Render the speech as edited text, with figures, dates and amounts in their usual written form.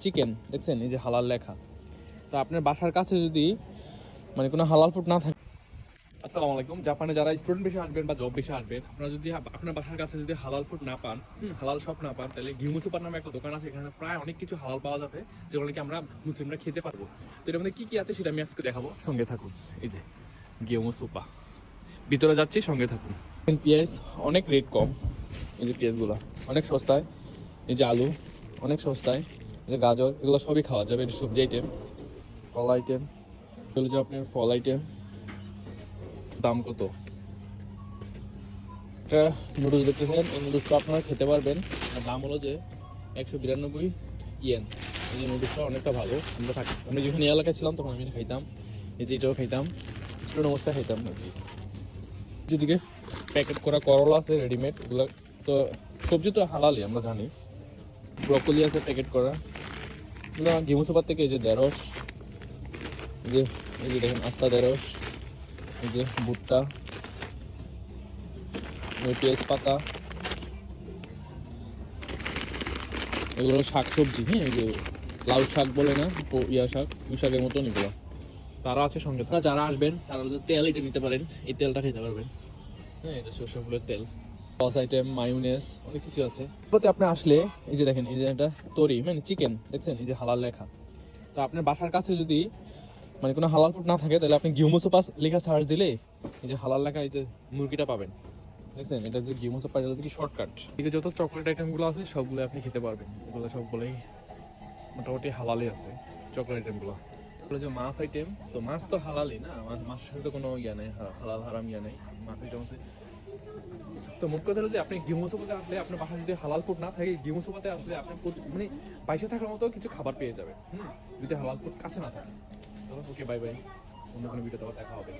Chicken দেখছেন এই যে হালাল লেখা। তো আপনার বাসার কাছে যদি মানে কোনো হালাল ফুড না থাকে। আসসালামু আলাইকুম। জাপানে যারা স্টুডেন্ট বেশি আসবেন বা জব বেশি আসবেন, আপনারা যদি আপনার বাসার কাছে যদি হালাল ফুড না পান, হালাল শপ না পান, তাহলে গিমু সুপার নামে একটা দোকান আছে। এখানে প্রায় অনেক কিছু হালাল পাওয়া যাবে, যেগুলো কি আমরা মুসলিমরা খেতে পারবো। তো এর মধ্যে কি কি আছে সেটা আমি আজকে দেখাবো, সঙ্গে থাকুন। এই যে গিমু সুপা, ভিতরে যাচ্ছি, সঙ্গে থাকুন। পেঁয়াজ অনেক রেট কম, এই যে পেঁয়াজগুলো অনেক সস্তায়। এই যে আলু অনেক সস্তায়, এই যে গাজর, এগুলো সবই খাওয়া যাবে। এটা সবজি আইটেম, ফল আইটেম, এগুলো যে আপনার ফল আইটেম। দাম কত? একটা নুডলস দেখতেছেন, এই নুডলসটা আপনারা খেতে পারবেন। আর দাম হলো যে 192 ইয়েন। এই যে নুডলসটা অনেকটা ভালো। আমরা যখন এই এলাকায় ছিলাম তখন আমি এটা খাইতাম। এই যে এটাও খাইতাম, স্টুডেন্ট অবস্থায় খাইতাম আর কি। যেদিকে প্যাকেট করা করলা আছে রেডিমেড, এগুলো তো সবজি তো হালালই আমরা জানি। ব্রকলি আছে প্যাকেট করা, এগুলো গেমু সুপার থেকে। এই যে ঢেঁড়স, এই যে দেখেন আস্তা ঢেঁড়স, এই যে ভুট্টা, পেঁয়াজ পাতা, এগুলো শাক সবজি। হ্যাঁ, এই যে লাউ শাক বলে না, ইয়া শাক, পুঁই শাকের মতন এগুলো। তারা আছে সঙ্গে। তারা যারা আসবেন তারা তেল এটা নিতে পারেন, এই তেলটা খেতে পারবেন। হ্যাঁ, এটা সরষে ফুলের তেল। সস আইটেম, মায়োনেজ, অনেক কিছু আছে। তারপরে আপনি আসলে এই যে দেখেন, এই যে একটা তরি মানে চিকেন দেখছেন, এই যে হালাল লেখা। তো আপনার বাসার কাছে যদি মানে কোনো হালাল ফুড না থাকে, তাহলে আপনি গিউমো সোপাস লেখা সার্চ দিলে এই যে হালাল লেখা এই যে মুরগিটা পাবেন। দেখছেন, এটা যে গিউমো সোপা, এটা কি শর্টকাট। এদিকে যত চকলেট আইটেমগুলো আছে সবগুলো আপনি খেতে পারবেন। এগুলো সবগুলোই মোটামুটি হালালই আছে, চকলেট আইটেমগুলো। এগুলো যে মাছ আইটেম, তো মাছ তো হালালই না, মাছের সাথে কোনো ইয়া নেই, হালাল হারাম ইয়া নেই, মাছ আইটেম আছে। তো মোট কথা হলো যে আপনি গিউমো সোপাতে আসলে, আপনার বাসায় যদি হালাল ফুড না থাকে, গিউমো সোপাতে আসলে আপনি মানে বাইশে থাকার মতো কিছু খাবার পেয়ে যাবেন। যদি হালাল ফুড কাছে না থাকে। ওকে, বাই বাই। অন্য কোনো ভিডিওতে আবার দেখা হবে।